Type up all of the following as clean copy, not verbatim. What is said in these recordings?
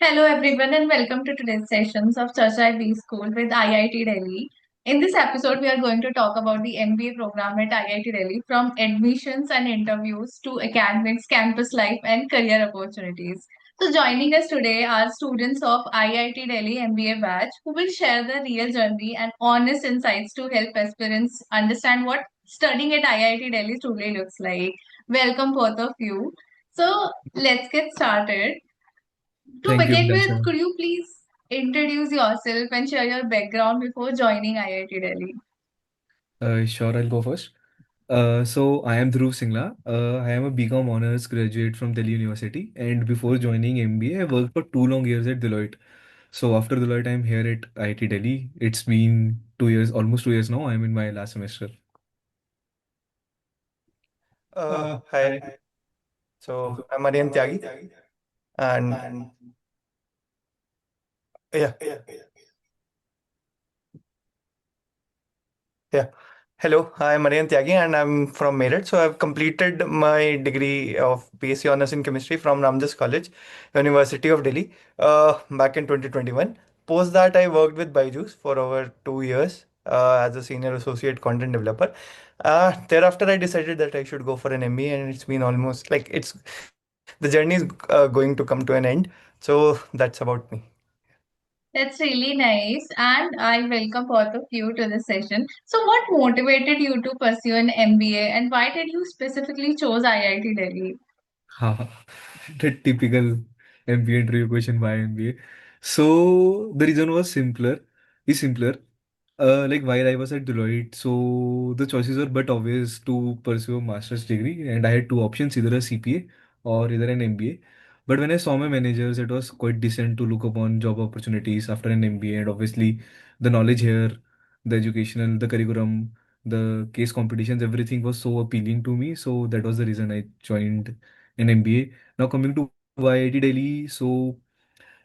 Hello everyone and welcome to today's sessions of Charcha-E-Bschool with IIT Delhi. In this episode, we are going to talk about the MBA program at IIT Delhi from admissions and interviews to academics, campus life and career opportunities. So joining us today are students of IIT Delhi MBA batch who will share their real journey and honest insights to help aspirants understand what studying at IIT Delhi truly looks like. Welcome both of you. So let's get started. To Thank you, begin with, Priyansha. could you please introduce yourself and share your background before joining IIT Delhi? Sure, I'll go first. So I am Dhruv Singla. I am a BCom honors graduate from Delhi University, and before joining MBA, I worked for 2 long years at Deloitte. So after Deloitte, I'm here at IIT Delhi. It's been 2 years, almost 2 years now. I'm in my last semester. Hi. So I'm Arihant Tyagi, and yeah, yeah. Hello, I'm Arihant Tyagi, and I'm from Meerut. So I've completed my degree of BSc Honors in Chemistry from Ramjas College, University of Delhi, back in 2021. Post that, I worked with Byju's for over 2 years as a senior associate content developer. Thereafter, I decided that I should go for an MBA, and it's been almost like it's the journey is going to come to an end. So that's about me. That's really nice, and I welcome both of you to this session. So, what motivated you to pursue an MBA, and why did you specifically choose IIT Delhi? Haha, the typical MBA interview question, why MBA? So the reason was simpler. Like while I was at Deloitte, so the choices were but obvious to pursue a master's degree, and I had two options, either a CPA or either an MBA. But when I saw my managers, it was quite decent to look upon job opportunities after an MBA, and obviously the knowledge here, the educational, the curriculum, the case competitions, everything was so appealing to me. So that was the reason I joined an MBA. Now coming to IIT Delhi, so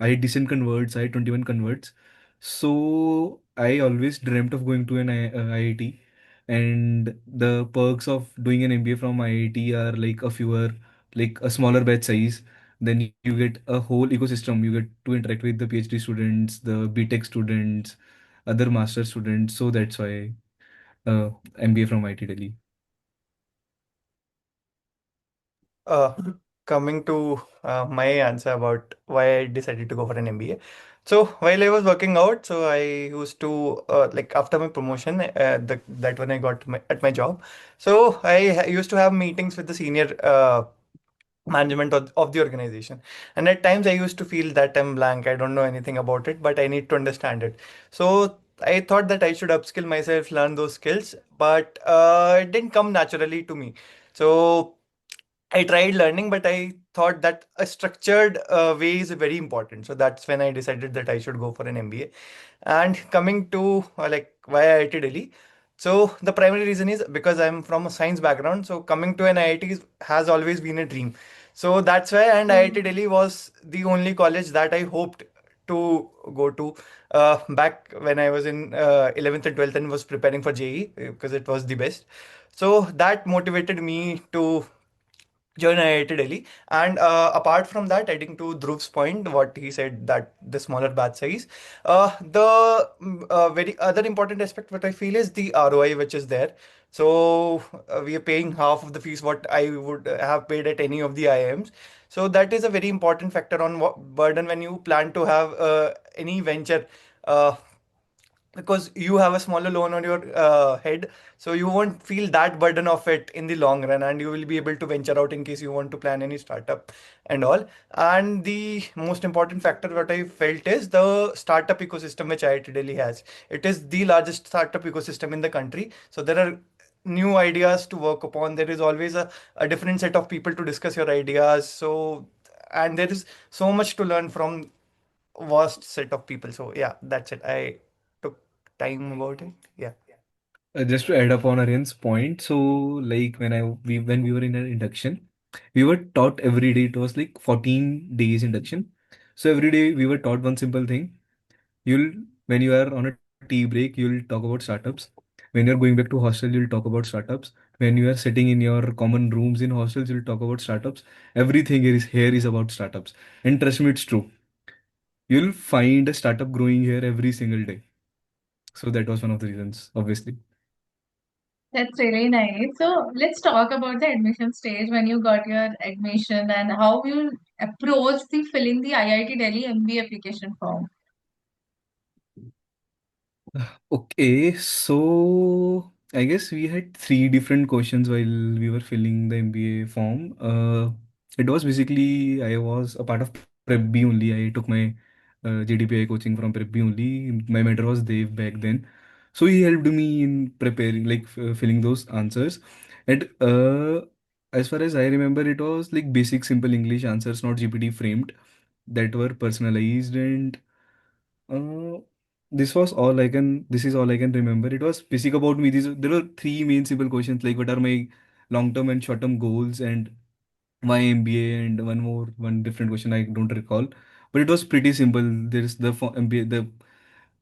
I had decent converts. I had 21 converts. So I always dreamt of going to an IIT. And the perks of doing an MBA from IIT are like a fewer, like a smaller batch size. Then you get a whole ecosystem. You get to interact with the PhD students, the BTech students, other master students. So that's why MBA from IIT Delhi. Uh, Coming to my answer about why I decided to go for an MBA. So while I was working out, so I used to like after my promotion, that when I got at my job, so I used to have meetings with the senior management of the organization, and at times I used to feel that I'm blank. I don't know anything about it, but I need to understand it. So I thought that I should upskill myself, learn those skills, but it didn't come naturally to me. So I tried learning, but I thought that a structured way is very important. So that's when I decided that I should go for an MBA. And coming to like why IIT Delhi. So the primary reason is because I'm from a science background. So coming to an IIT has always been a dream. So that's why, and IIT Hmm. Delhi was the only college that I hoped to go to back when I was in 11th and 12th and was preparing for JE because it was the best. So that motivated me to join IIT Delhi. And apart from that, adding to Dhruv's point, what he said that the smaller batch size, the very other important aspect what I feel is the ROI which is there. So we are paying half of the fees what I would have paid at any of the IIMs. So that is a very important factor on what burden when you plan to have any venture. Uh, because you have a smaller loan on your head, so you won't feel that burden of it in the long run, and you will be able to venture out in case you want to plan any startup and all. And the most important factor what I felt is the startup ecosystem which IIT Delhi has. It is the largest startup ecosystem in the country, so there are new ideas to work upon. There is always a different set of people to discuss your ideas. So and there is so much to learn from vast set of people. So yeah, that's it. I took time about it. Yeah. Just to add up on Aryan's point, so like when we were in an induction, we were taught every day. It was like 14 days induction. So every day we were taught one simple thing. You'll when you are on a tea break, you'll talk about startups. When you're going back to hostel, you'll talk about startups. when you are sitting in your common rooms in hostels, you'll talk about startups. Everything here is about startups. And trust me, it's true. You'll find a startup growing here every single day. So that was one of the reasons, obviously. That's really nice. So let's talk about the admission stage when you got your admission and how you approached the filling the IIT Delhi MBA application form. Okay, so I guess we had three different questions while we were filling the MBA form. It was basically I was a part of PrepBee only. I took my GDPI coaching from PrepBee only. My mentor was Dev back then, so he helped me in preparing, like filling those answers. And as far as I remember, it was like basic, simple English answers, not GPT framed, that were personalized and uh, this is all I can remember. It was basic about me. There were three main simple questions like what are my long-term and short-term goals and my MBA, and one different question I don't recall. But it was pretty simple. There's MBA,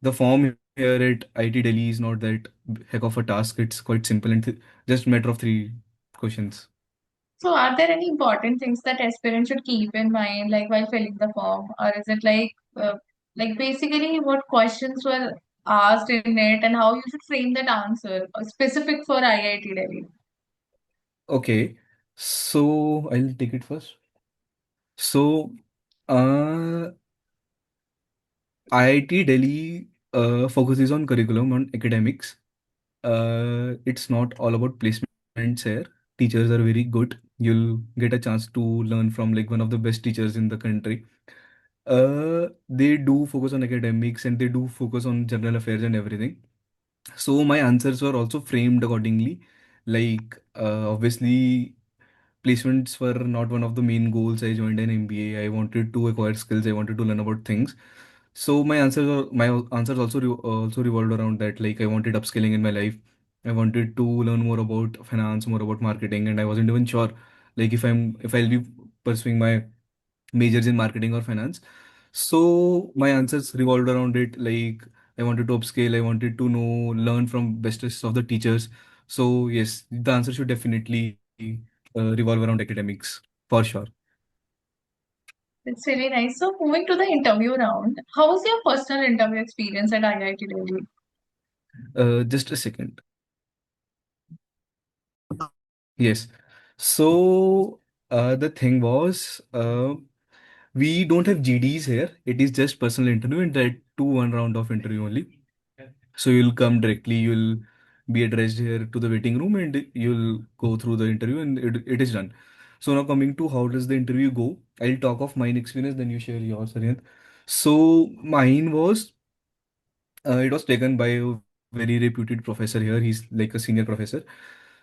the form here at IIT Delhi is not that heck of a task. It's quite simple and just matter of three questions. So are there any important things that aspirants should keep in mind, like while filling the form, or is it like basically what questions were asked in it and how you should frame that answer, specific for IIT Delhi? Okay, so I'll take it first. So, uh, IIT Delhi focuses on curriculum, on academics. It's not all about placements here. Teachers are very good. You'll get a chance to learn from like one of the best teachers in the country. They do focus on academics and they do focus on general affairs and everything. So my answers were also framed accordingly. Like obviously placements were not one of the main goals. I joined an MBA. I wanted to acquire skills. I wanted to learn about things. So my answers also also revolved around that. Like I wanted upskilling in my life. I wanted to learn more about finance, more about marketing, and I wasn't even sure like if I'll be pursuing my majors in marketing or finance. So my answers revolved around it. Like I wanted to upscale. I wanted to learn from bestest of the teachers. So yes, the answer should definitely revolve around academics for sure. It's really nice. So moving to the interview round, how was your personal interview experience at IIT Delhi? Just a second. Yes. So the thing was, we don't have GDs here. It is just personal interview and that two one round of interview only. So you'll come directly, you'll be addressed here to the waiting room and you'll go through the interview and it is done. So now coming to how does the interview go? I'll talk of mine experience, then you share yours, Aryan. So mine was it was taken by a very reputed professor here. He's like a senior professor.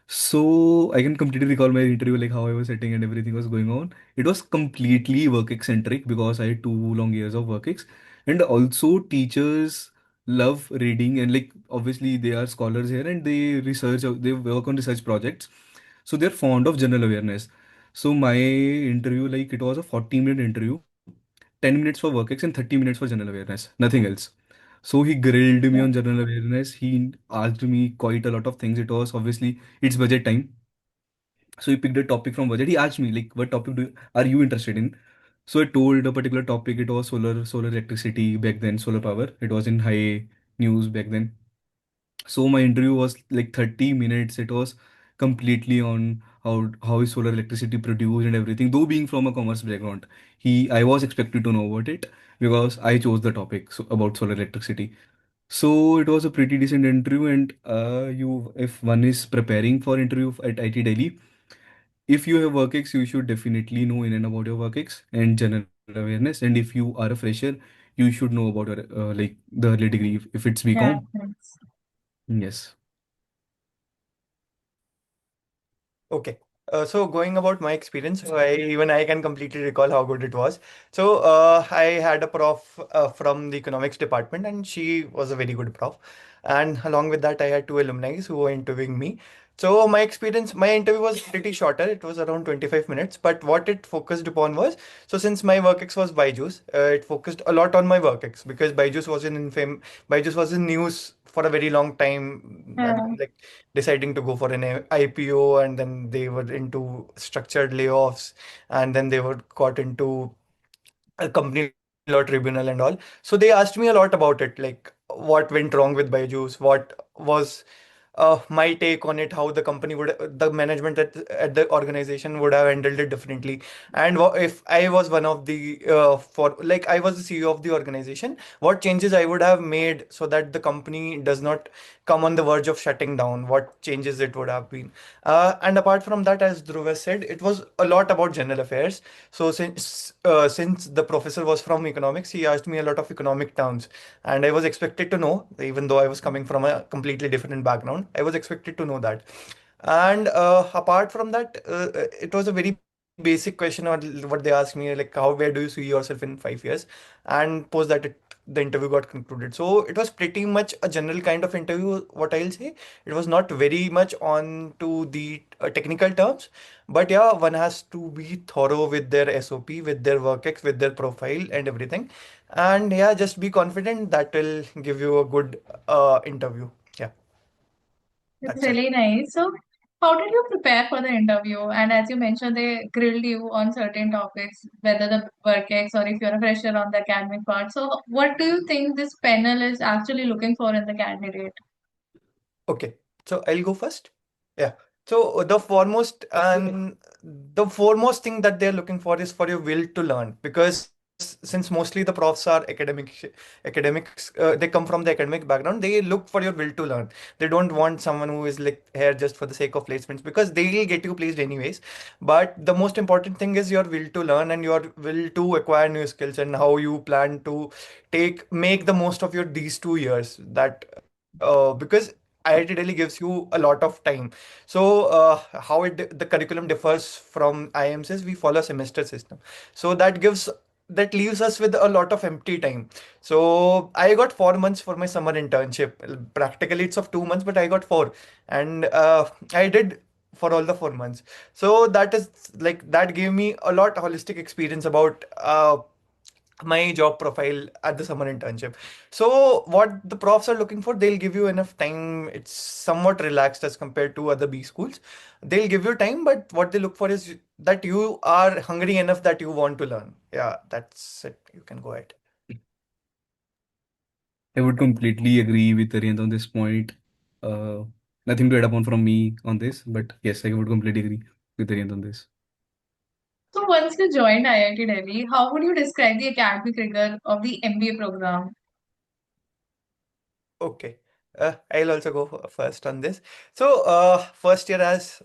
So I can completely recall my interview, like how I was sitting and everything was going on. It was completely work eccentric because I had 2 long years of work ex. And also teachers love reading and like obviously they are scholars here and they work on research projects. So they're fond of general awareness. So my interview, like it was a 40-minute interview, 10 minutes for work ex and 30 minutes for general awareness, nothing else. So he grilled me Yeah. on general awareness. He asked me quite a lot of things. It was obviously it's budget time. So he picked a topic from budget. He asked me like, "What topic are you interested in?" So I told a particular topic. It was solar electricity back then, solar power. It was in high news back then. So my interview was like 30 minutes. It was completely on how is solar electricity produced and everything. Though being from a commerce background, I was expected to know about it because I chose the topic about solar electricity. So it was a pretty decent interview, and you if one is preparing for interview at IT Delhi, if you have WorkX, you should definitely know in and about your WorkX and general awareness. And if you are a fresher, you should know about your like the early degree if it's Yeah, BCom. thanks. Yes. Okay. So going about my experience, so I can completely recall how good it was. So I had a prof from the economics department, and she was a very good prof. And along with that, I had two alumni who were interviewing me. So my experience, my interview was pretty shorter. It was around 25 minutes. But what it focused upon was, so since my work ex was Byju's, it focused a lot on my work ex because Byju's was in news for a very long time. I Yeah. mean, like deciding to go for an IPO, and then they were into structured layoffs, and then they were caught into a company law tribunal and all. So they asked me a lot about it, like what went wrong with Byju's, what was my take on it, how the company would, the management at the organization would have handled it differently, and if I was one of the for like I was the CEO of the organization, what changes I would have made so that the company does not come on the verge of shutting down, what changes it would have been. And apart from that, as Dhruv has said, it was a lot about general affairs. So since the professor was from economics, he asked me a lot of economic terms, and I was expected to know, even though I was coming from a completely different background, I was expected to know that. And apart from that, it was a very basic question, or what they asked me, like, how, where do you see yourself in 5 years? And post that, the interview got concluded. So it was pretty much a general kind of interview, what I'll say. It was not very much on to the technical terms, but yeah, one has to be thorough with their SOP, with their work ex, with their profile and everything. And yeah, just be confident, that will give you a good interview. Yeah, It's that's it. really nice. So, how did you prepare for the interview? And as you mentioned, they grilled you on certain topics, whether the work ex or if you're a fresher on the academic part. So, what do you think this panel is actually looking for in the candidate? Okay, so I'll go first. Yeah. So the foremost thing that they're looking for is for your will to learn, because since mostly the profs are academics, they come from the academic background. They look for your will to learn. They don't want someone who is like here just for the sake of placements, because they will get you placed anyways. But the most important thing is your will to learn and your will to acquire new skills, and how you plan to make the most of your these 2 years. That because IIT Delhi gives you a lot of time. So how the curriculum differs from IIMs is we follow a semester system. So that leaves us with a lot of empty time. So I got 4 months for my summer internship. Practically it's of 2 months, but I got four, and I did for all the 4 months. So that is like that gave me a lot holistic experience about my job profile at the summer internship. So what the profs are looking for, they'll give you enough time. It's somewhat relaxed as compared to other B schools. They'll give you time, but what they look for is that you are hungry enough that you want to learn. Yeah, that's it. You can go ahead. I would completely agree with Arihant on this point. Uh, Nothing to add upon from me on this, but yes, I would completely agree with Arihant on this. So, once you joined IIT Delhi, how would you describe the academic rigor of the MBA program? Okay. I'll also go first on this. So, first year, as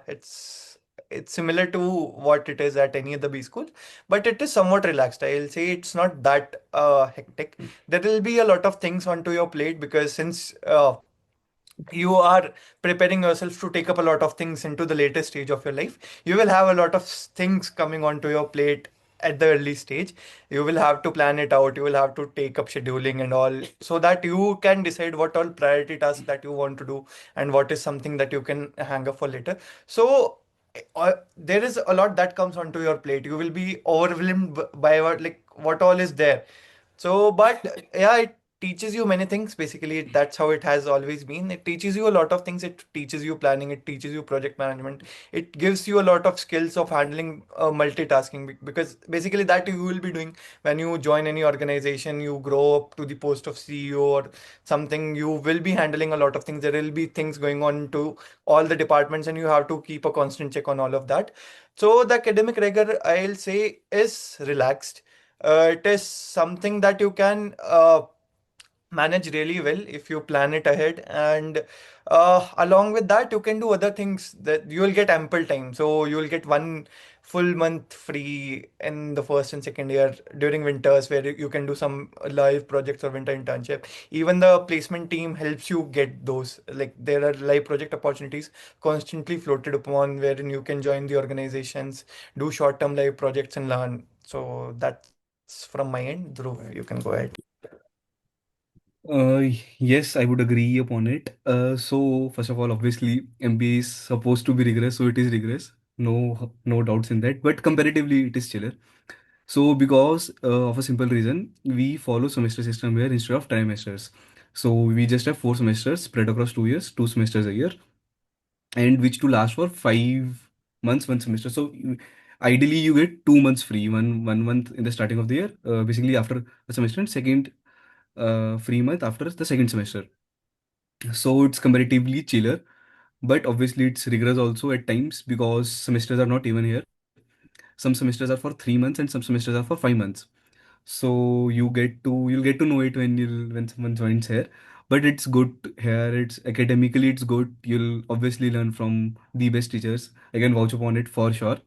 it's similar to what it is at any other B school, but it is somewhat relaxed. I'll say it's not that hectic. There will be a lot of things onto your plate, because since you are preparing yourself to take up a lot of things into the later stage of your life, you will have a lot of things coming onto your plate at the early stage. You will have to plan it out, you will have to take up scheduling and all, so that you can decide what all priority tasks that you want to do, and what is something that you can hang up for later. So there is a lot that comes onto your plate. You will be overwhelmed by what all is there. So, but yeah, it teaches you many things. Basically, that's how it has always been. It teaches you a lot of things. It teaches you planning. It teaches you project management. It gives you a lot of skills of handling multitasking, because basically that you will be doing when you join any organization. You grow up to the post of CEO or something. You will be handling a lot of things. There will be things going on to all the departments, and you have to keep a constant check on all of that. So the academic rigor, I'll say, is relaxed. It is something that you can manage really well if you plan it ahead, and along with that you can do other things, that you will get ample time. So you will get 1 full month free in the first and second year during winters, where you can do some live projects or winter internship. Even the placement team helps you get those, like there are live project opportunities constantly floated upon, wherein you can join the organizations, do short-term live projects and learn. So that's from my end. Dhruv, you can go ahead. Yes, I would agree upon it. So first of all, obviously MBA is supposed to be rigorous, so it is rigorous. No doubts in that. But comparatively, it is chiller. So because of a simple reason, we follow semester system here instead of trimesters. So we just have 4 semesters spread across 2 years, 2 semesters a year, and which to last for 5 months, 1 semester. So ideally, you get 2 months free, one month in the starting of the year, basically after a semester, and second free month after the second semester. So it's comparatively chiller, but obviously it's rigorous also at times because semesters are not even here. Some semesters are for 3 months and some semesters are for 5 months. So you'll get to know it when someone joins here. But it's good here. It's academically it's good. You'll obviously learn from the best teachers. I can vouch upon it for sure.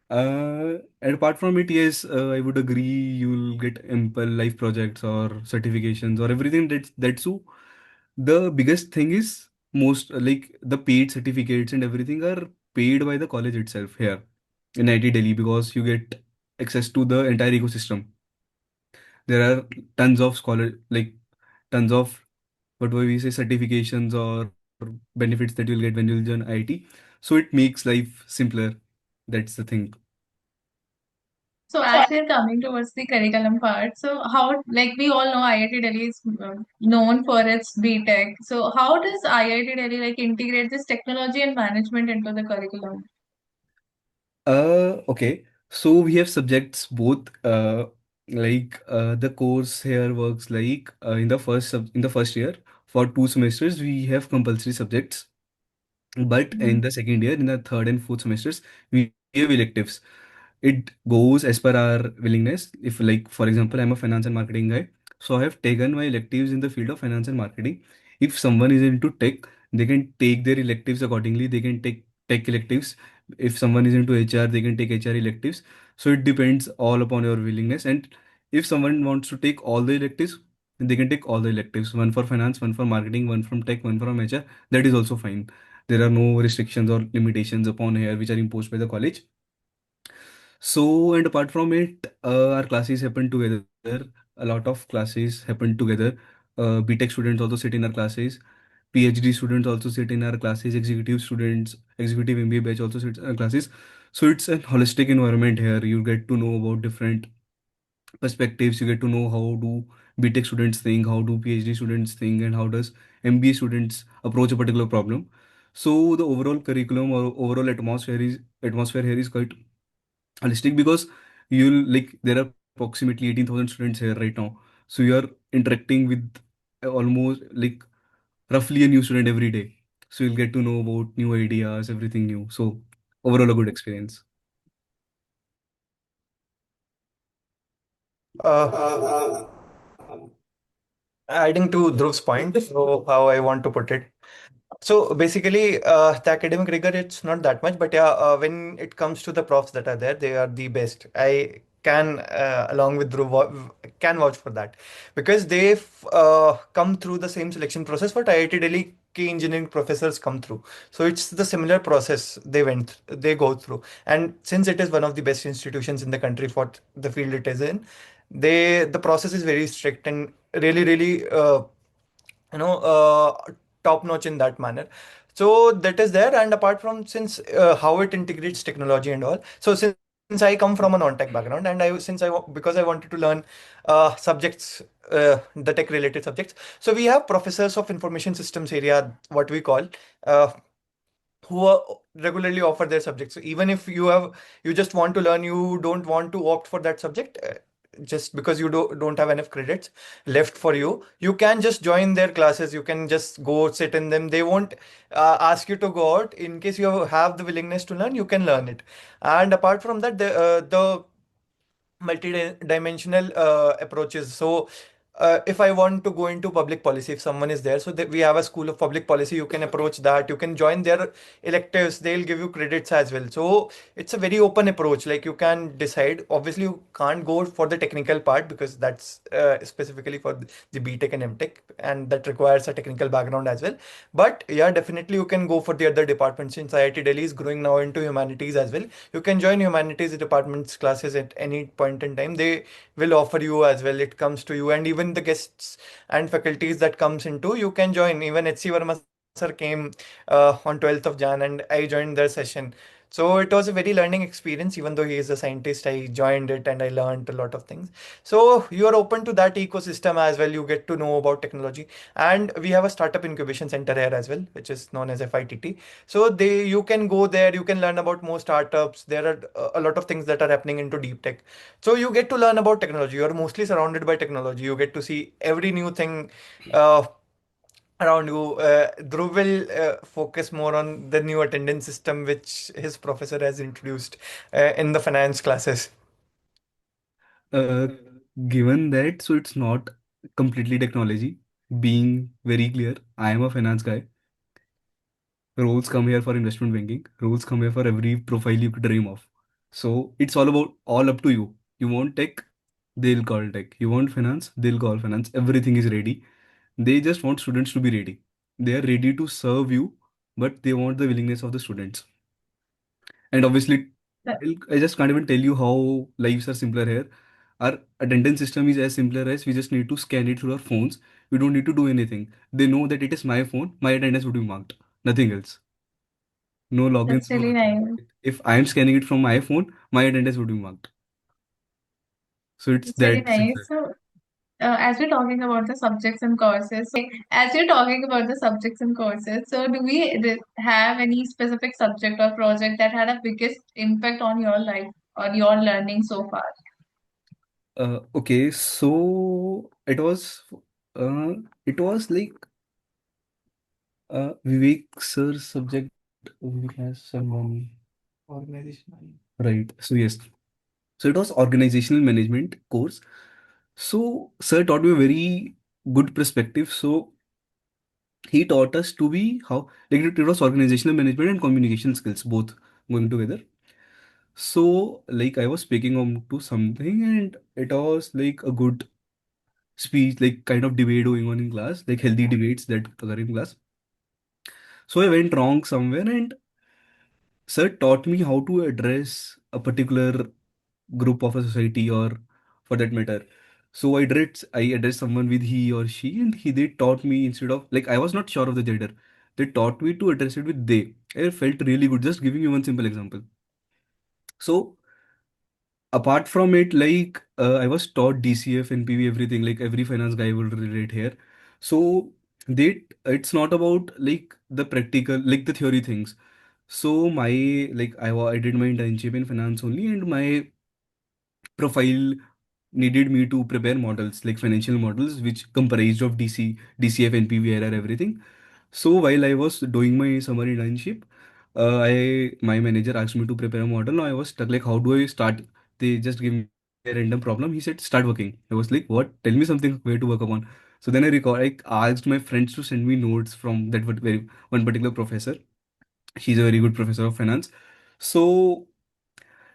And apart from it, yes, I would agree. You'll get ample life projects or certifications or everything that's so. The biggest thing is most like the paid certificates and everything are paid by the college itself here in IT Delhi because you get access to the entire ecosystem. There are tons of tons of what do we say certifications or benefits that you'll get when you'll join IT. So it makes life simpler. That's the thing. So as we're coming towards the curriculum part, so how, like we all know IIT Delhi is known for its BTech. So how does IIT Delhi like integrate this technology and management into the curriculum? Okay. So we have subjects both. The course here works like in the first year for 2 semesters we have compulsory subjects, but in the second year, in the third and fourth semesters, we have electives. It goes as per our willingness. If, like, for example, I'm a finance and marketing guy, so I have taken my electives in the field of finance and marketing. If someone is into tech, they can take their electives accordingly. They can take tech electives. If someone is into HR, they can take HR electives. So it depends all upon your willingness. And if someone wants to take all the electives, they can take all the electives, one for finance, one for marketing, one from tech, one from HR. That is also fine. There are no restrictions or limitations upon here which are imposed by the college. So, and apart from it, our classes happen together. A lot of classes happen together. BTech students also sit in our classes. PhD students also sit in our classes. Executive students, executive MBA batch also sits in our classes. So it's a holistic environment here. You get to know about different perspectives. You get to know how do BTech students think, how do PhD students think, and how does MBA students approach a particular problem. So the overall curriculum or overall atmosphere here is quite holistic because you'll like there are approximately 18,000 students here right now. So you are interacting with almost like roughly a new student every day. So you'll get to know about new ideas, everything new. So overall a good experience. Uh, Adding to Dhruv's point, so how I want to put it. So basically, the academic rigor, it's not that much, but yeah, when it comes to the profs that are there, they are the best. I can, along with Dhruv, can vouch for that because they've come through the same selection process what IIT Delhi key engineering professors come through. So it's the similar process they go through. And since it is one of the best institutions in the country for the field it is in, the process is very strict and really, really, you know top notch in that manner. So that is there. And apart from, since how it integrates technology and all, so since I come from a non-tech background, and because I wanted to learn subjects, the tech related subjects, so we have professors of information systems area, what we call, uh, who regularly offer their subjects. So even if you just want to learn, you don't want to opt for that subject, just because you don't have enough credits left for you, you can just join their classes. You can just go sit in them. They won't ask you to go out. In case you have the willingness to learn, you can learn it. And apart from that, the multi-dimensional approaches. So, if I want to go into public policy, if someone is there, so that we have a school of public policy, you can approach that. You can join their electives. They'll give you credits as well. So it's a very open approach. Like you can decide. Obviously, you can't go for the technical part because that's specifically for the BTech and MTech, and that requires a technical background as well. But yeah, definitely you can go for the other departments. Since IIT Delhi is growing now into humanities as well, you can join humanities departments classes at any point in time. They will offer you as well. It comes to you, and even even the guests and faculties that comes into, you can join. Even HC Verma sir came on 12th of Jan, and I joined their session. So it was a very learning experience. Even though he is a scientist, I joined it and I learned a lot of things. So you are open to that ecosystem as well. You get to know about technology, and we have a startup incubation center here as well, which is known as FITT. So you can go there, you can learn about more startups. There are a lot of things that are happening into deep tech. So you get to learn about technology. You are mostly surrounded by technology. You get to see every new thing uh, around you. Dhruv will focus more on the new attendance system which his professor has introduced in the finance classes. Uh, Given that, so it's not completely technology. Being very clear, I am a finance guy. Roles come here for investment banking. Roles come here for every profile you could dream of. So it's all up to you. You want tech, they'll call tech. You want finance, they'll call finance. Everything is ready. They just want students to be ready. They are ready to serve you, but they want the willingness of the students. And obviously, I just can't even tell you how lives are simpler here. Our attendance system is as simpler as we just need to scan it through our phones. We don't need to do anything. They know that it is my phone, my attendance would be marked. Nothing else. No That's logins, no really nothing. nice. If I am scanning it from my phone, my attendance would be marked. So it's That's really that nice. simple. So, as we're talking about the subjects and courses, as you're talking about the subjects and courses, so do we have any specific subject or project that had a biggest impact on your life or your learning so far? Okay, so uh, it was like Vivek sir's subject. Vivek has someone. Organizational. Right. So yes. So it was organizational management course. So sir taught me a very good perspective. So he taught us to be how like it was organizational management and communication skills both going together. So like I was speaking on to something and it was like a good speech, like kind of debate going on in class, like healthy debates that occur in class. So I went wrong somewhere and sir taught me how to address a particular group of a society or for that matter. So I addressed someone with he or she and they taught me instead of like I was not sure of the gender. They taught me to address it with they. I felt really good. Just giving you one simple example. So apart from it, like I was taught DCF, NPV, everything, like every finance guy will relate here. So it's not about like the practical, like the theory things. So I did my internship in finance only, and my profile needed me to prepare models like financial models which comprised of DCF, NPV, error, everything. So while I was doing my summer internship, I my manager asked me to prepare a model. Now I was stuck like how do I start? They just give me a random problem. He said start working. I was like what? Tell me something where to work upon. So then I asked my friends to send me notes from one particular professor. She's a very good professor of finance. So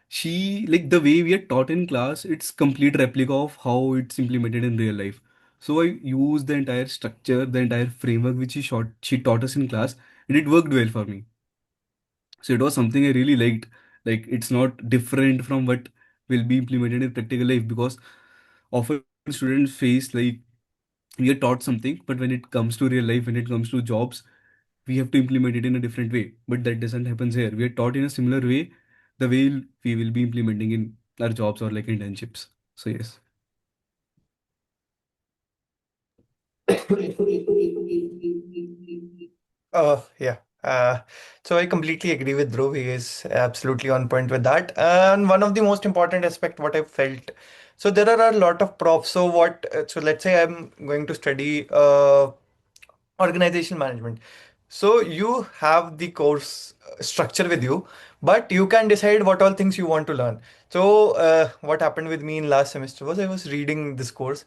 she like the way we are taught in class, it's complete replica of how it's implemented in real life. So I used the entire structure, the entire framework which she taught us in class, and it worked well for me. So it was something I really liked. Like it's not different from what will be implemented in practical life because often students face like we are taught something, but when it comes to real life, when it comes to jobs, we have to implement it in a different way. But that doesn't happen here. We are taught in a similar way, the way we will be implementing in our jobs or like internships. So yes. Yeah. So I completely agree with Dhruv. He is absolutely on point with that. And one of the most important aspect what I felt. So there are a lot of profs. So let's say I'm going to study organization management. So you have the course structure with you, but you can decide what all things you want to learn. So what happened with me in last semester was I was reading this course.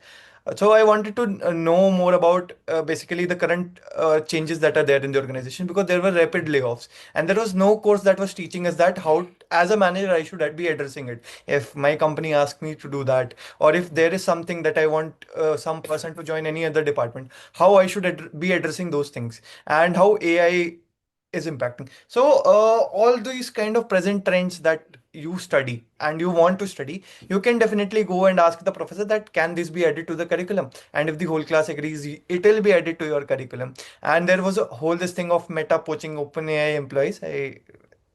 So I wanted to know more about basically the current changes that are there in the organization because there were rapid layoffs and there was no course that was teaching us that how as a manager I should be addressing it if my company asks me to do that, or if there is something that I want some person to join any other department, how I should be addressing those things and how AI is impacting. So all these kind of present trends that you study and you want to study, you can definitely go and ask the professor that can this be added to the curriculum, and if the whole class agrees, it will be added to your curriculum. And there was a whole this thing of Meta poaching OpenAI employees. I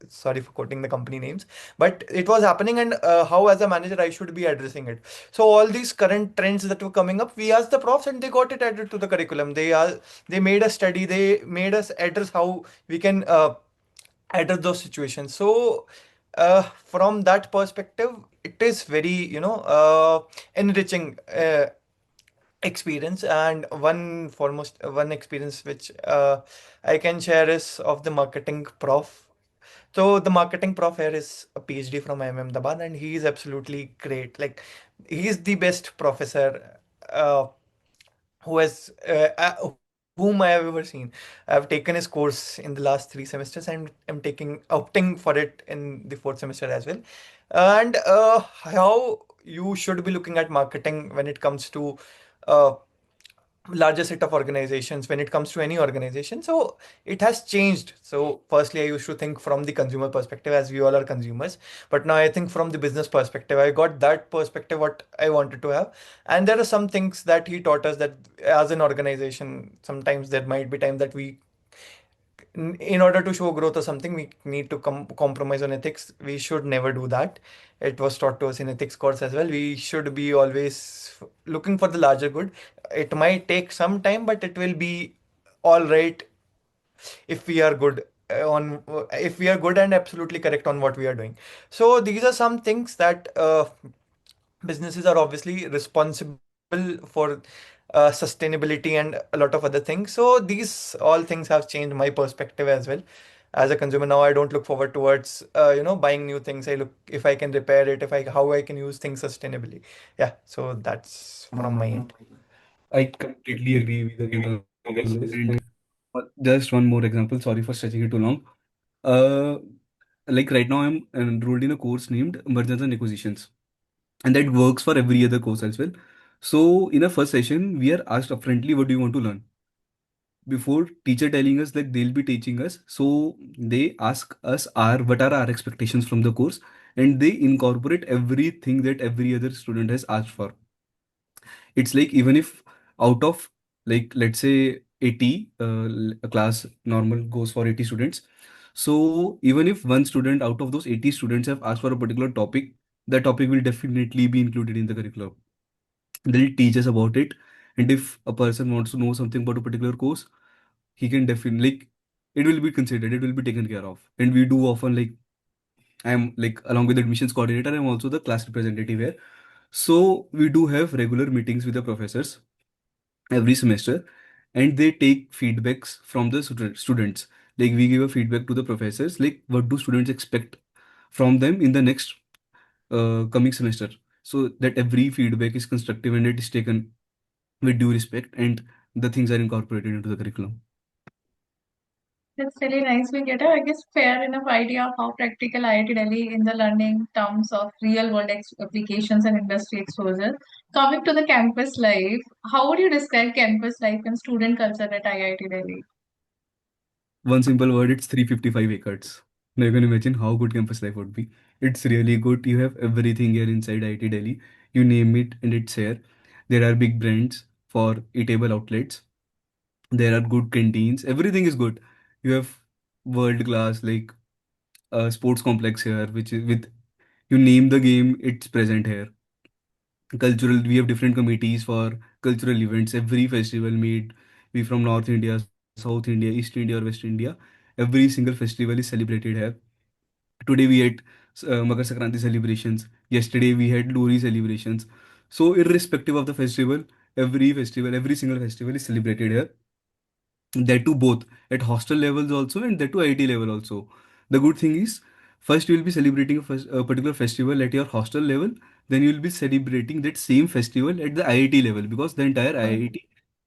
sorry for quoting the company names, but it was happening, and how as a manager I should be addressing it. So all these current trends that were coming up, we asked the profs and they got it added to the curriculum. They made us study, they made us address how we can address those situations. So from that perspective, it is very, enriching experience. And one experience which I can share is of the marketing prof. So the marketing prof here is a PhD from IIM Ahmedabad, and he is absolutely great. Like, he is the best professor uh, whom I have ever seen. I've taken his course in the last 3 semesters, and I'm opting for it in the fourth semester as well. And how you should be looking at marketing when it comes to uh, larger set of organizations, when it comes to any organization. So it has changed. So firstly, I used to think from the consumer perspective, as we all are consumers, but now I think from the business perspective. I got that perspective what I wanted to have. And there are some things that he taught us, that as an organization, sometimes there might be time that we, in order to show growth or something, we need to compromise on ethics. We should never do that. It was taught to us in ethics course as well. We should be always looking for the larger good. It might take some time, but it will be all right if we are good on if we are good and absolutely correct on what we are doing. So these are some things that businesses are obviously responsible for sustainability and a lot of other things. So these all things have changed my perspective as well. As a consumer now, I don't look forward towards buying new things. I look if I can repair it, if I how I can use things sustainably. Yeah, so that's from my end. I completely agree with again on this. And just one more example, sorry for stretching it too long. Uh, like right now, I'm enrolled in a course named Mergers and Acquisitions, and that works for every other course as well. So, in a first session, we are asked upfrontly, what do you want to learn? Before teacher telling us that they'll be teaching us, so they ask us what are our expectations from the course, and they incorporate everything that every other student has asked for. It's like even if out of, like, let's say 80, a class normal goes for 80 students, so even if one student out of those 80 students have asked for a particular topic, that topic will definitely be included in the curriculum. They'll teach us about it, and if a person wants to know something about a particular course, he can definitely, like, it will be considered, it will be taken care of. And we do often, like, I'm like, along with the admissions coordinator, I'm also the class representative here. So we do have regular meetings with the professors every semester, and they take feedbacks from the students. Like, we give a feedback to the professors, like what do students expect from them in the next coming semester, so that every feedback is constructive and it is taken with due respect, and the things are incorporated into the curriculum. That's really nice. We get a, I guess, fair enough idea of how practical IIT Delhi in the learning terms of real world applications and industry exposure. Coming to the campus life, how would you describe campus life and student culture at IIT Delhi? One simple word, it's 355 acres. Now you can imagine how good campus life would be. It's really good. You have everything here inside IIT Delhi. You name it and it's here. There are big brands for eatable outlets. There are good canteens. Everything is good. You have world class, like, sports complex here, which is with, you name the game, it's present here. Cultural, we have different committees for cultural events. Every festival made, we from North India, South India, East India, or West India, every single festival is celebrated here. Today we had Makar Sankranti celebrations. Yesterday we had Lori celebrations. So irrespective of the festival, every single festival is celebrated here. That too both at hostel levels also, and that to IIT level also. The good thing is, first you will be celebrating a particular festival at your hostel level, then you will be celebrating that same festival at the IIT level, because the entire IIT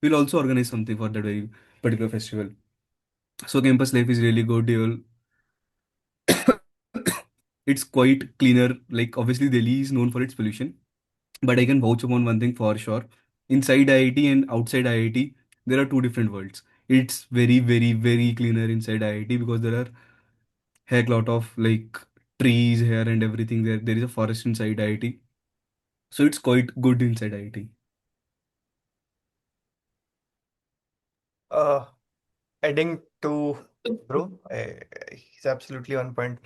will also organize something for that very particular festival. So campus life is really good. It's quite cleaner. Like, obviously Delhi is known for its pollution, but I can vouch upon one thing for sure. Inside IIT and outside IIT, there are two different worlds. It's very, very, very cleaner inside IIT because there are heck lot of, like, trees here and everything there. There is a forest inside IIT. So it's quite good inside IIT. Uh, Adding to bro, he's absolutely on point.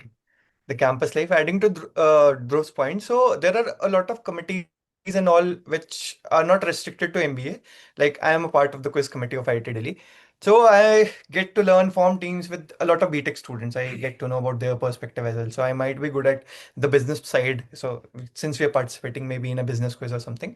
The campus life. Adding to Dhruv's point, so there are a lot of committees and all which are not restricted to MBA. Like I am a part of the quiz committee of IIT Delhi. So I get to learn form teams with a lot of BTech students. I get to know about their perspective as well. So I might be good at the business side. So since we are participating maybe in a business quiz or something,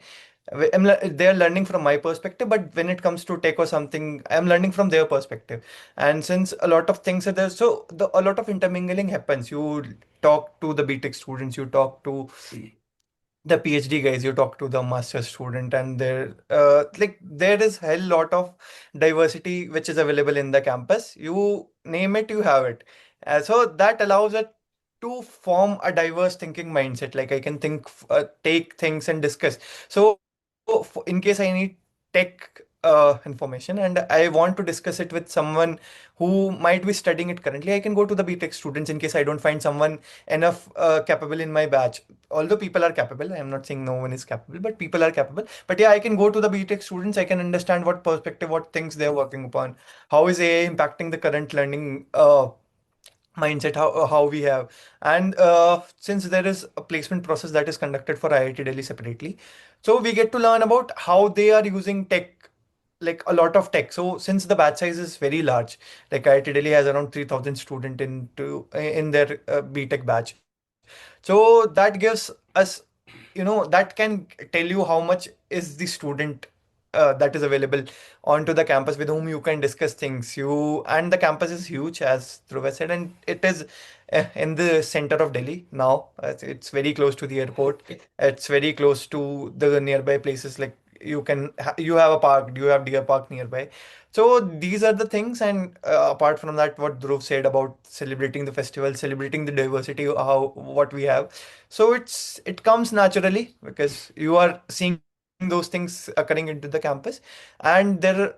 they're learning from my perspective. But when it comes to tech or something, I'm learning from their perspective. And since a lot of things are there, so a lot of intermingling happens. You talk to the BTech students, you talk to the PhD guys, you talk to the master student, and there is hell lot of diversity which is available in the campus. You name it, you have it. So that allows it to form a diverse thinking mindset. Like I can take things and discuss. So in case I need tech information and I want to discuss it with someone who might be studying it currently, I can go to the BTech students in case I don't find someone enough capable in my batch. Although people are capable, I am not saying no one is capable, but people are capable. But yeah, I can go to the BTech students, I can understand what perspective, what things they're working upon, how is AI impacting the current learning mindset, how we have. And since there is a placement process that is conducted for IIT Delhi separately, so we get to learn about how they are using tech, like a lot of tech. So since the batch size is very large, like IIT Delhi has around 3,000 student in their BTech batch. So that gives us, that can tell you how much is the student that is available onto the campus with whom you can discuss things. And the campus is huge, as Dhruv said, and it is in the center of Delhi now. It's very close to the airport. It's very close to the nearby places. Like you have a park, you have Deer Park nearby. So these are the things, and apart from that, what Dhruv said about celebrating the festival, celebrating the diversity, how what we have. So it comes naturally because you are seeing those things occurring into the campus, and there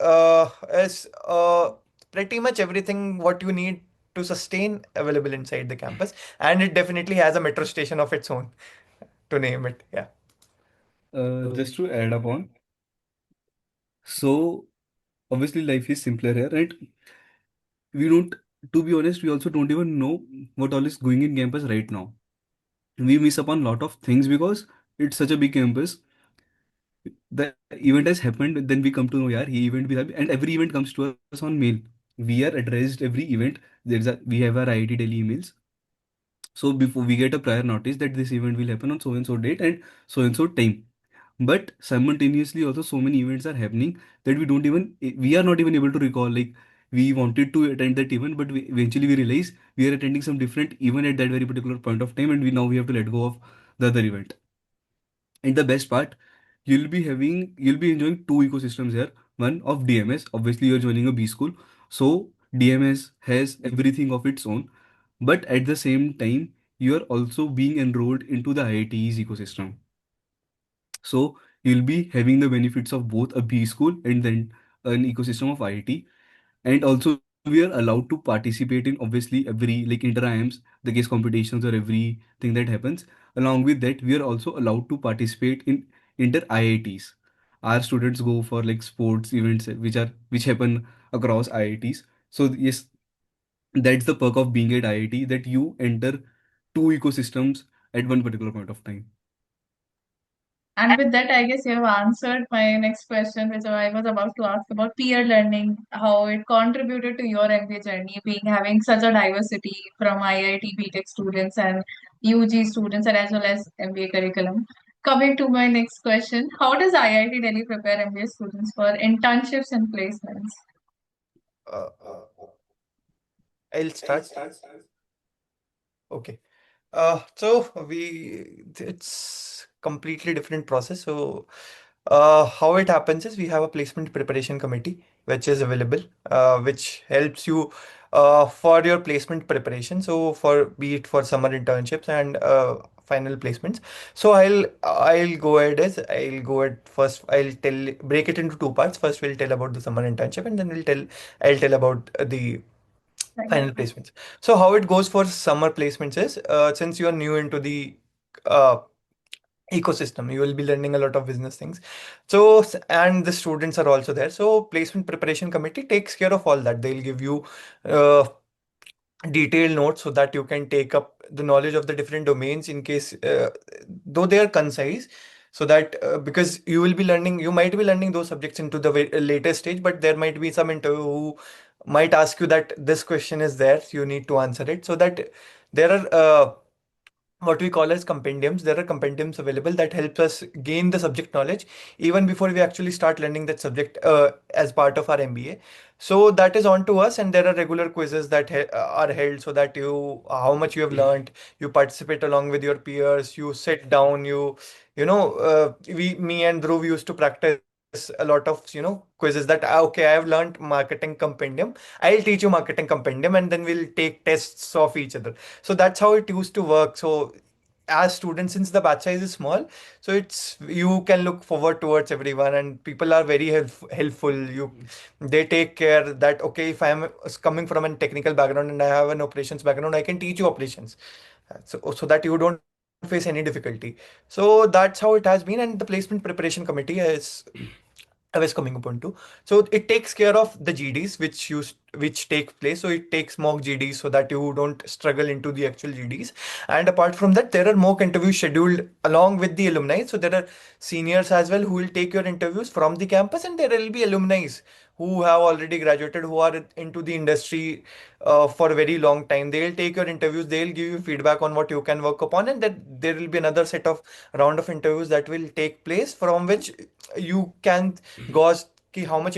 is pretty much everything what you need to sustain available inside the campus, and it definitely has a metro station of its own, to name it. Yeah. Just to add upon, so obviously life is simpler here, right? We don't, to be honest, we also don't even know what all is going in campus right now. We miss upon lot of things because it's such a big campus. The event has happened, then we come to know, yeah, he event will happen, and every event comes to us on mail. We are addressed every event. We have our IIT Delhi emails. So before we get a prior notice that this event will happen on so and so date and so time. But simultaneously also so many events are happening that we are not even able to recall, like we wanted to attend that event, but eventually we realize we are attending some different event at that very particular point of time, and we have to let go of the other event. And the best part, you'll be enjoying two ecosystems here. One of DMS. Obviously, you're joining a B school, so DMS has everything of its own. But at the same time, you are also being enrolled into the IIT's ecosystem. So you'll be having the benefits of both a B school and then an ecosystem of IIT. And also we are allowed to participate in obviously every like inter-IIMs, the case competitions or everything that happens. Along with that, we are also allowed to participate in inter-IITs. Our students go for like sports events which happen across IITs. So yes, that's the perk of being at IIT, that you enter two ecosystems at one particular point of time. And with that, I guess you have answered my next question, which I was about to ask about peer learning, how it contributed to your MBA journey, being having such a diversity from IIT BTech students and UG students, and as well as MBA curriculum. Coming to my next question, how does IIT Delhi prepare MBA students for internships and placements? uh, I'll start. Okay. So it's completely different process. So how it happens is we have a placement preparation committee which is available, which helps you for your placement preparation. So for be it for summer internships and final placements. So I'll go ahead as I'll go at first. I'll tell break it into two parts. First we'll tell about the summer internship, and then I'll tell about the Right. final placements. So how it goes for summer placements is, since you are new into the uh, ecosystem, you will be learning a lot of business things. So and the students are also there, so placement preparation committee takes care of all that. They'll give you uh, detailed notes so that you can take up the knowledge of the different domains, in case though they are concise, so that because you will be learning, you might be learning those subjects into the later stage, but there might be some interview who might ask you that this question is there, so you need to answer it. So that there are what we call as compendiums. There are compendiums available that helps us gain the subject knowledge even before we actually start learning that subject as part of our MBA. So that is on to us, and there are regular quizzes that are held, so that you how much you have learned, you participate along with your peers, you sit down, we me and Dhruv used to practice a lot of quizzes that okay, I have learned marketing compendium, I'll teach you marketing compendium, and then we'll take tests of each other. So that's how it used to work. So as students, since the batch size is small, so it's you can look forward towards everyone, and people are very helpful. They take care that okay, if I am coming from a technical background and I have an operations background, I can teach you operations, so that you don't face any difficulty. So that's how it has been, and the placement preparation committee is I was coming upon to. So it takes care of the GDs which take place. So it takes mock GDs so that you don't struggle into the actual GDs. And apart from that, there are mock interviews scheduled along with the alumni. So there are seniors as well who will take your interviews from the campus, and there will be alumni who have already graduated, who are into the industry for a very long time. They'll take your interviews, they'll give you feedback on what you can work upon, and then there will be another set of round of interviews that will take place, from which you can gauge how much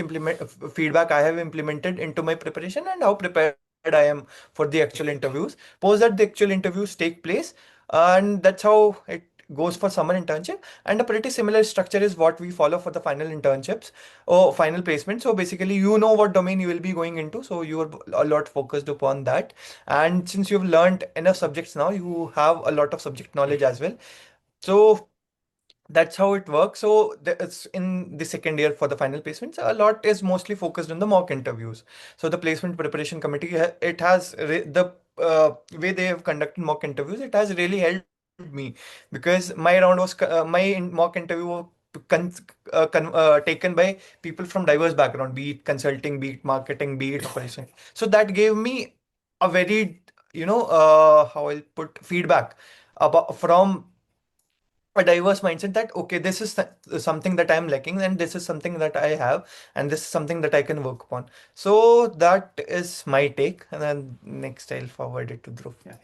feedback I have implemented into my preparation and how prepared I am for the actual interviews. Post that the actual interviews take place, and that's how it goes for summer internship. And a pretty similar structure is what we follow for the final internships or final placement. So basically, you know what domain you will be going into, so you are a lot focused upon that. And since you've learned enough subjects now, you have a lot of subject knowledge as well. So that's how it works. So it's in the second year for the final placements. A lot is mostly focused on the mock interviews. So the placement preparation committee, it has the way they have conducted mock interviews. It has really helped me, because my round was mock interview was taken by people from diverse background, be it consulting, be it marketing, be it operation. So that gave me a very how I'll put feedback about from a diverse mindset, that okay, this is something that I'm lacking, and this is something that I have, and this is something that I can work upon. So that is my take, and then next I'll forward it to Dhruv. Yeah.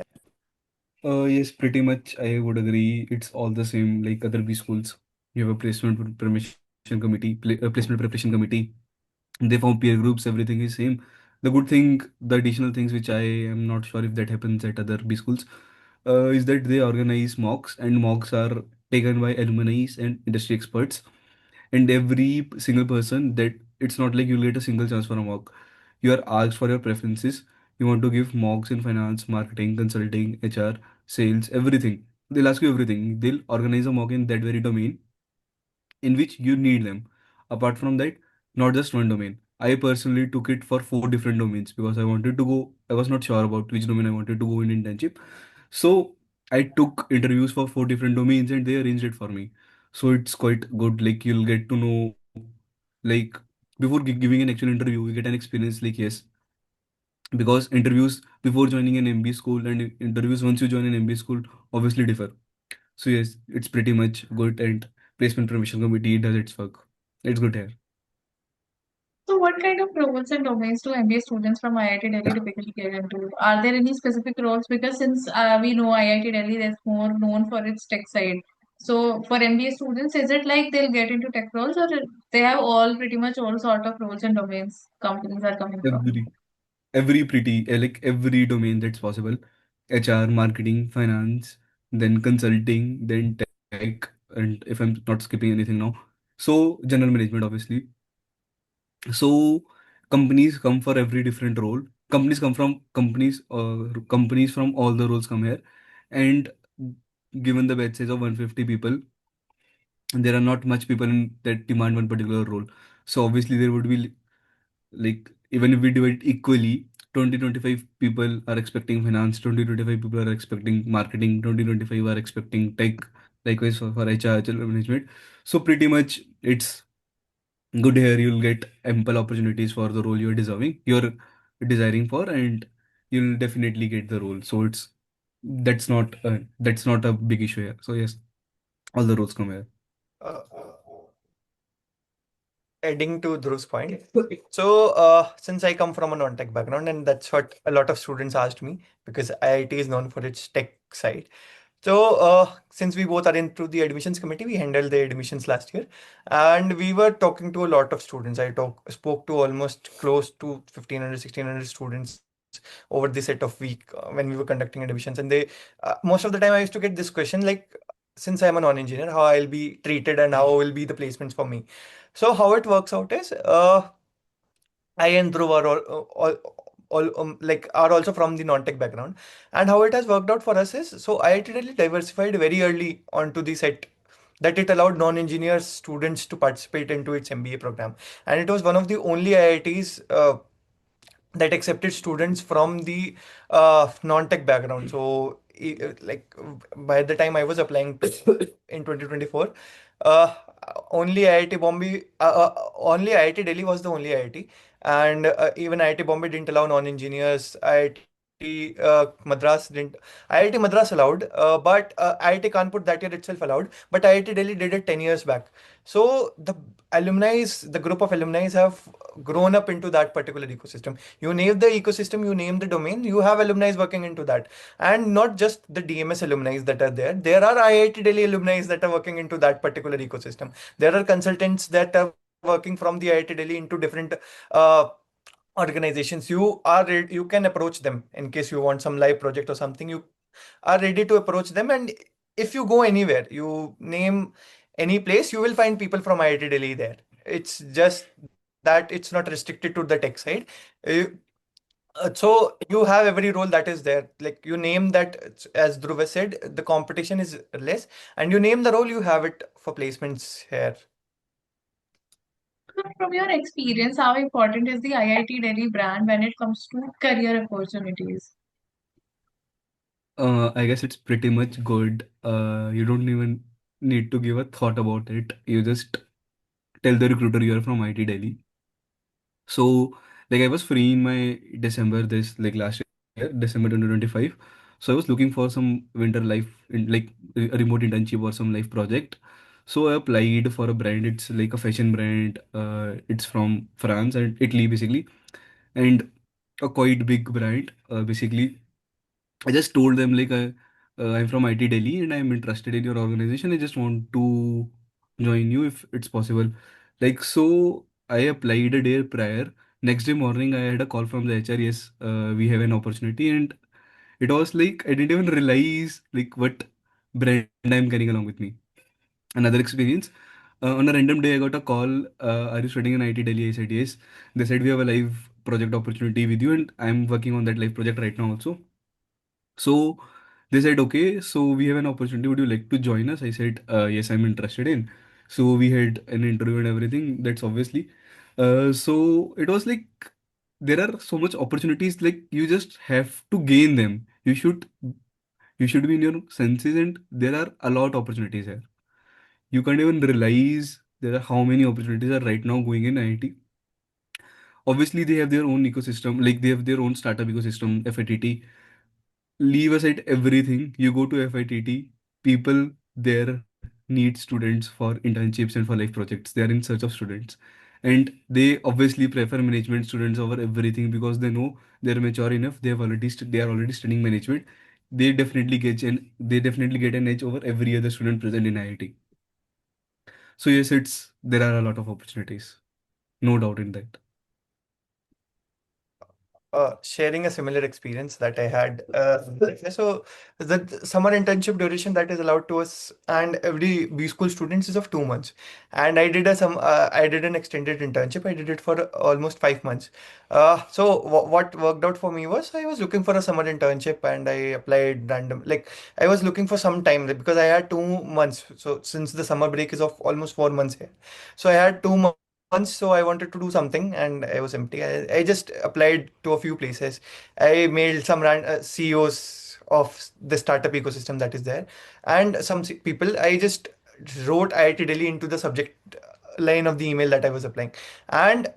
Yes, pretty much. I would agree. It's all the same like other B schools. You have a permission committee, placement preparation committee. They form peer groups. Everything is same. The good thing, the additional things which I am not sure if that happens at other B schools, is that they organize mocks, and mocks are taken by alumni and industry experts. And every single person, that it's not like you'll get a single chance for a mock. You are asked for your preferences. You want to give mocks in finance, marketing, consulting, HR, sales, everything. They'll ask you everything. They'll organize a mock in that very domain in which you need them. Apart from that, not just one domain. I personally took it for four different domains because I wanted to go. I was not sure about which domain I wanted to go in internship. So I took interviews for four different domains and they arranged it for me. So it's quite good. Like you'll get to know, like before giving an actual interview, you get an experience. Like yes, because interviews before joining an MBA school and interviews once you join an MBA school obviously differ. So yes, it's pretty much good, and placement promotion committee does its work. It's good here. So, what kind of roles and domains do MBA students from IIT Delhi typically get into? Are there any specific roles? Because since we know IIT Delhi is more known for its tech side. So, for MBA students, is it like they'll get into tech roles, or they have all pretty much all sort of roles and domains companies are coming from? Every pretty like every domain that's possible. HR, marketing, finance, then consulting, then tech, and if I'm not skipping anything now, so general management obviously. So companies come for every different role. Companies from all the roles come here, and given the batch size of 150 people, there are not much people in that demand one particular role. So obviously there would be like even if we do it equally, 2025 people are expecting finance, 2025 people are expecting marketing, 2025 are expecting tech, likewise for HR, management. So pretty much it's good here. You'll get ample opportunities for the role you're desiring for, and you'll definitely get the role. So that's not a big issue here. So yes, all the roles come here. Uh, Adding to Dhruv's point, so since I come from a non-tech background, and that's what a lot of students asked me, because IIT is known for its tech side. So, since we both are into the admissions committee, we handled the admissions last year, and we were talking to a lot of students. Spoke to almost close to 1,500, 1,600 students over the set of week when we were conducting admissions. And most of the time, I used to get this question like, since I'm a non-engineer, how I'll be treated and how will be the placements for me. So, how it works out is, I and Dhruv are like are also from the non-tech background, and how it has worked out for us is, so IIT Delhi diversified very early onto the set that it allowed non-engineer students to participate into its MBA program, and it was one of the only IITs that accepted students from the non-tech background. So like by the time I was applying in 2024, uh, only IIT Delhi was the only IIT, and even IIT Bombay didn't allow non-engineers. IIT Madras allowed, but IIT Kanpur that year itself allowed, but IIT Delhi did it 10 years back. So the group of alumni have grown up into that particular ecosystem. You name the ecosystem, you name the domain, you have alumni working into that. And not just the DMS alumni that are there. There are IIT Delhi alumni that are working into that particular ecosystem. There are consultants that are working from the IIT Delhi into different uh, organizations. You can approach them in case you want some live project or something. You are ready to approach them, and if you go anywhere, you name any place, you will find people from IIT Delhi there. It's just that it's not restricted to the tech side. Uh, so you have every role that is there. Like you name that, as Dhruv has said, the competition is less, and you name the role, you have it for placements here. So from your experience, how important is the IIT Delhi brand when it comes to career opportunities? I guess it's pretty much good. You don't even need to give a thought about it. You just tell the recruiter you're from IT Delhi. So, like, I was free in my December this like last year, December 2025. So I was looking for some winter life in like a remote internship or some life project. So I applied for a brand. It's like a fashion brand. It's from France and Italy basically, and a quite big brand. Basically, I just told them like I'm from IT Delhi and I'm interested in your organization. I just want to join you if it's possible. Like so, I applied a day prior. Next day morning, I had a call from the HR. Yes, we have an opportunity, and it was like I didn't even realize like what brand I'm carrying along with me. Another experience. On a random day, I got a call. Are you studying in IT Delhi? I said yes. They said we have a live project opportunity with you, and I'm working on that live project right now also. So they said, okay, so we have an opportunity. Would you like to join us? I said, yes, I'm interested in. So we had an interview and everything. That's obviously. So it was like there are so much opportunities. Like you just have to gain them. You should be in your senses, and there are a lot of opportunities here. You can't even realize there are how many opportunities are right now going in IT. Obviously, they have their own ecosystem, like they have their own startup ecosystem, FITT. Leave aside everything, you go to FITT, people there need students for internships and for life projects. They are in search of students. And they obviously prefer management students over everything because they know they're mature enough. They are already studying management. They definitely get an edge over every other student present in IIT. So yes, it's there are a lot of opportunities. No doubt in that. Sharing a similar experience that I had. So the summer internship duration that is allowed to us and every B school students is of 2 months, and I did an extended internship. I did it for almost 5 months. So what worked out for me was I was looking for a summer internship and I applied random. Like I was looking for some time because I had 2 months. So since the summer break is of almost 4 months here, so I had 2 months so I wanted to do something and I was empty. I just applied to a few places. I mailed some CEOs of the startup ecosystem that is there, and some people. I just wrote IIT Delhi into the subject line of the email that I was applying. And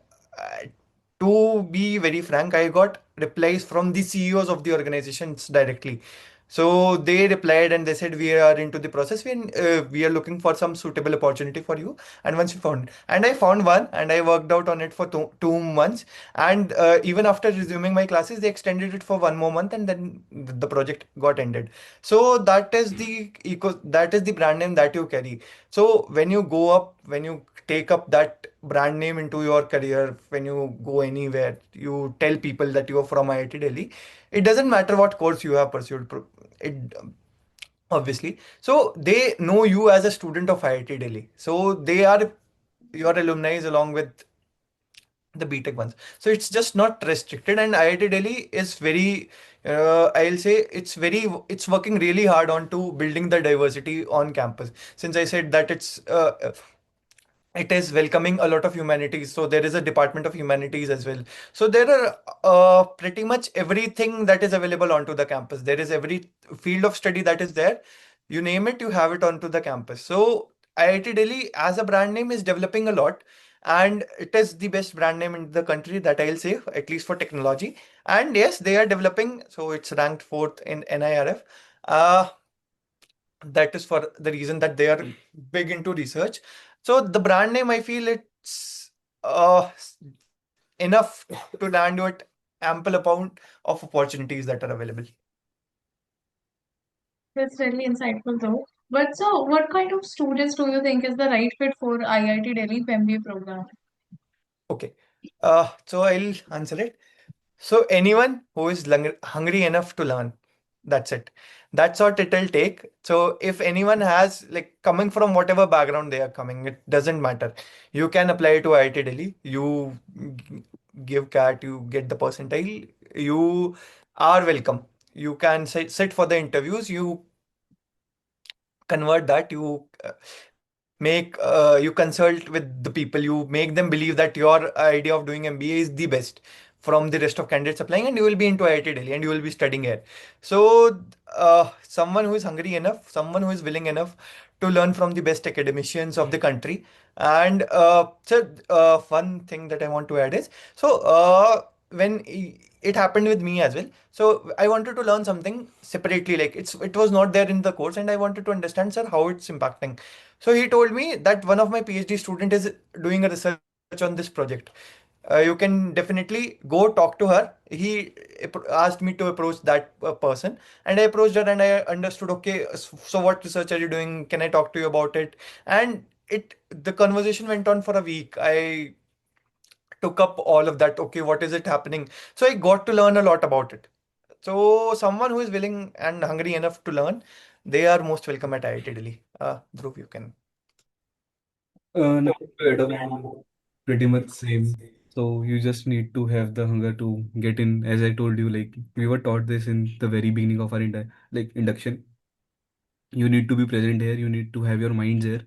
to be very frank, I got replies from the CEOs of the organizations directly. So they replied and they said, we are into the process. We are looking for some suitable opportunity for you. And once you found, and I found one and I worked out on it for 2 months. And even after resuming my classes, they extended it for one more month and then the project got ended. So that is the brand name that you carry. So when you go up, when you take up that brand name into your career, when you go anywhere, you tell people that you are from IIT Delhi. It doesn't matter what course you have pursued. It obviously. So they know you as a student of IIT Delhi. So they are your alumni along with the BTech ones. So it's just not restricted, and IIT Delhi is very, I'll say it's working really hard on to building the diversity on campus. Since I said that it is welcoming a lot of humanities, so there is a department of humanities as well. So there are pretty much everything that is available onto the campus. There is every field of study that is there. You name it, you have it onto the campus. So IIT Delhi as a brand name is developing a lot, and it is the best brand name in the country, that I'll say, at least for technology. And yes, they are developing, so it's ranked fourth in NIRF. uh, that is for the reason that they are big into research. So the brand name, I feel it's enough to land you at ample amount of opportunities that are available. That's really insightful, though. But so, what kind of students do you think is the right fit for IIT Delhi MBA program? Okay. So I'll answer it. So anyone who is hungry enough to learn, that's it. That's what it'll take. So if anyone has, like, coming from whatever background they are coming, it doesn't matter. You can apply to IIT Delhi. You give CAT, you get the percentile. You are welcome. You can sit for the interviews. You convert that. You consult with the people. You make them believe that your idea of doing MBA is the best from the rest of candidates applying, and you will be into IIT Delhi and you will be studying here. So someone who is hungry enough, someone who is willing enough to learn from the best academicians of the country. And one thing that I want to add is, so when it happened with me as well. So I wanted to learn something separately, like it was not there in the course, and I wanted to understand, sir, how it's impacting. So he told me that one of my PhD student is doing a research on this project. You can definitely go talk to her. He asked me to approach that person, and I approached her, and I understood. Okay, so what research are you doing? Can I talk to you about it? And the conversation went on for a week. I took up all of that. Okay, what is it happening? So I got to learn a lot about it. So someone who is willing and hungry enough to learn, they are most welcome at IIT Delhi. Dhruv, you can. Nothing to add on, pretty much same. So you just need to have the hunger to get in. As I told you, like we were taught this in the very beginning of our induction. You need to be present here. You need to have your minds here.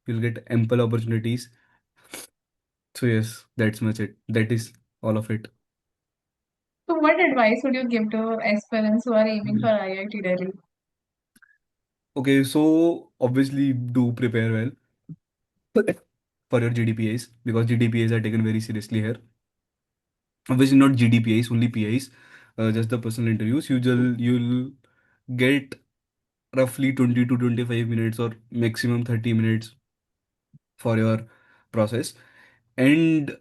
You'll get ample opportunities. So yes, that's much it. That is all of it. So, what advice would you give to aspirants who are aiming for Mhm. IIT Delhi? Okay, so obviously do prepare well for your GDPIs because GDPIs are taken very seriously here. Obviously not GDPIs, only PIs. Just the personal interviews. You'll get roughly 20 to 25 minutes or maximum 30 minutes for your process. And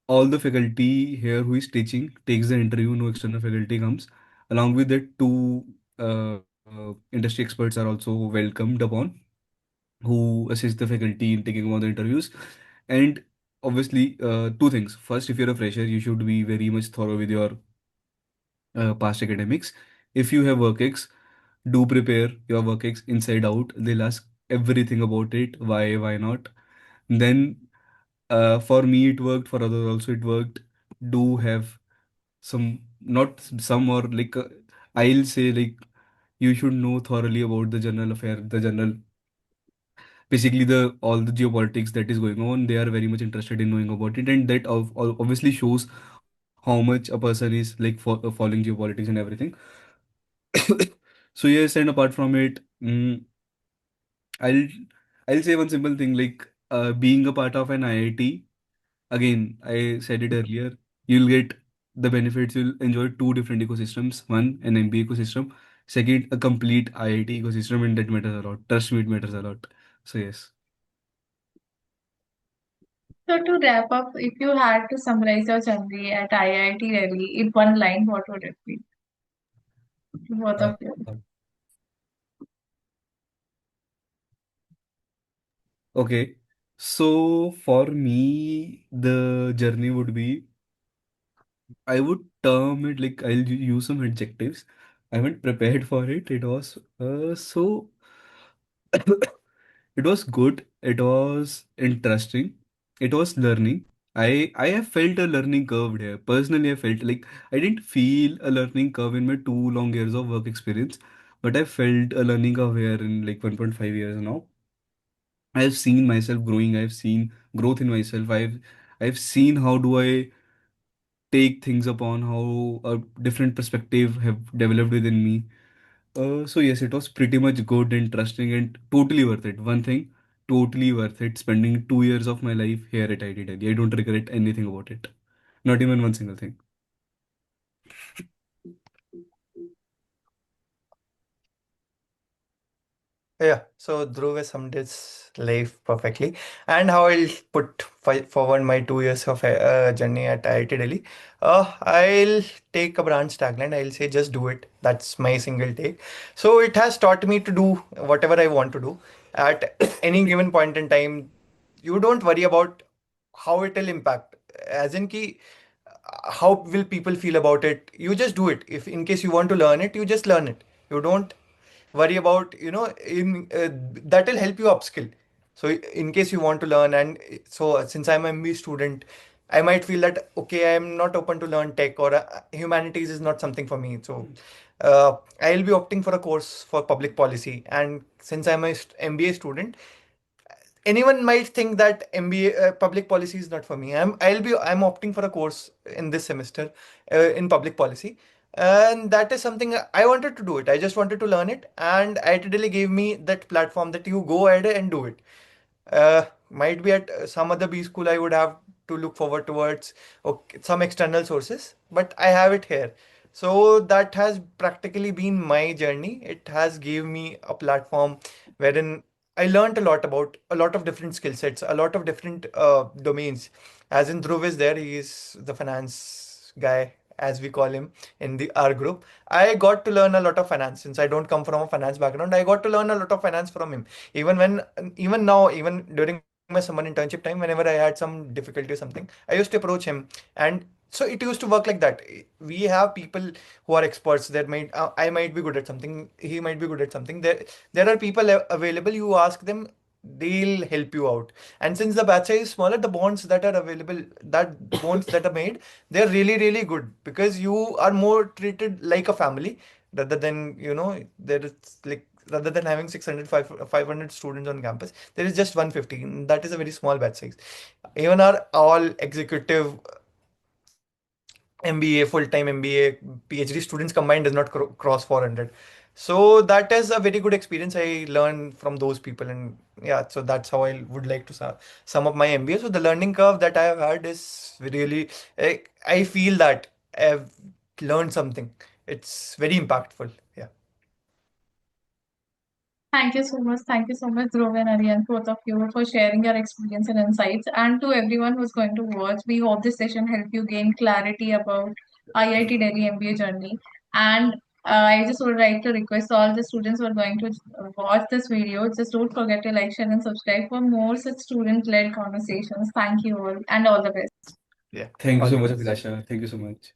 all the faculty here who is teaching takes the interview, no external faculty comes. Along with that, two industry experts are also welcomed upon who assist the faculty in taking all the interviews. And obviously, two things. First, if you're a fresher, you should be very much thorough with your past academics. If you have work do prepare your work inside out. They'll ask everything about it. Why not? Then, for me, it worked. For others also, it worked. Do have some, not some, or like, I'll say, like, you should know thoroughly about the general affair, the general basically the all the geopolitics that is going on, they are very much interested in knowing about it, and that obviously shows how much a person is like following geopolitics and everything. So yes, and apart from it, I'll I'll say one simple thing, like being a part of an IIT. Again, I said it earlier, you'll get the benefits. You'll enjoy two different ecosystems. One, an MBA ecosystem. Second, a complete IIT ecosystem, and that matters a lot. Trust me, it matters a lot. So yes. So to wrap up, if you had to summarize your journey at IIT Delhi in one line, what would it be? Both of Uh, you. okay. So for me, the journey would be, I would term it like, I'll use some adjectives. I went prepared for it. It was so it was good. It was interesting. It was learning. I have felt a learning curve here. Personally, I felt like I didn't feel a learning curve in my 2 long years of work experience, but I felt a learning curve here in like 1.5 years now. I've seen myself growing. I've seen growth in myself. I've seen how do I take things upon, how a different perspective have developed within me. So yes, it was pretty much good, interesting, and totally worth it. One thing, totally worth it. Spending 2 years of my life here at IIT Delhi. I don't regret anything about it. Not even one single thing. Yeah, so Dhruv has summed his life perfectly. And how I'll put forward my 2 years of journey at IIT Delhi. I'll take a branch tagline. I'll say just do it. That's my single take. So it has taught me to do whatever I want to do at any given point in time. You don't worry about how it will impact. As in ki, how will people feel about it? You just do it. If in case you want to learn it, you just learn it. You don't worry about in that will help you upskill. So in case you want to learn, and so since I'm an MBA student, I might feel that okay, I'm not open to learn tech, or humanities is not something for me. So I'll be opting for a course for public policy. And since I'm a MBA student, anyone might think that MBA public policy is not for me. I'm opting for a course in this semester in public policy, and that is something I wanted to do it. I just wanted to learn it, and IIT gave me that platform that you go ahead and do it. Might be at some other B school I would have to look forward towards, okay, some external sources, but I have it here. So that has practically been my journey. It has gave me a platform wherein I learned a lot about a lot of different skill sets, a lot of different domains. As in Dhruv is there, he is the finance guy, as we call him in the our group. I got to learn a lot of finance since I don't come from a finance background. I got to learn a lot of finance from him. Even when, even now, even during my summer internship time, whenever I had some difficulty or something, I used to approach him. And so it used to work like that. We have people who are experts. That might I might be good at something, he might be good at something. There are people available. You ask them, they'll help you out. And since the batch size is smaller, the bonds that are available, that bonds that are made, they're really really good, because you are more treated like a family, rather than there is like, rather than having 600 500 students on campus, there is just 150. And that is a very small batch size. Even our all executive MBA, full-time MBA, PhD students combined does not cross 400. So that is a very good experience I learned from those people. And yeah, so that's how I would like to sum up my MBA. So the learning curve that I have had is really, I feel that I've learned something. It's very impactful. Yeah. Thank you so much. Thank you so much, Dhruv and Aryan, both of you, for sharing your experience and insights. And to everyone who's going to watch, we hope this session helped you gain clarity about IIT Delhi MBA journey. And I just would like to request all the students who are going to watch this video, just don't forget to like, share, and subscribe for more such student-led conversations. Thank you all, and all the best. Yeah. Thank you All so the much, best. Abhilasha. Thank you so much.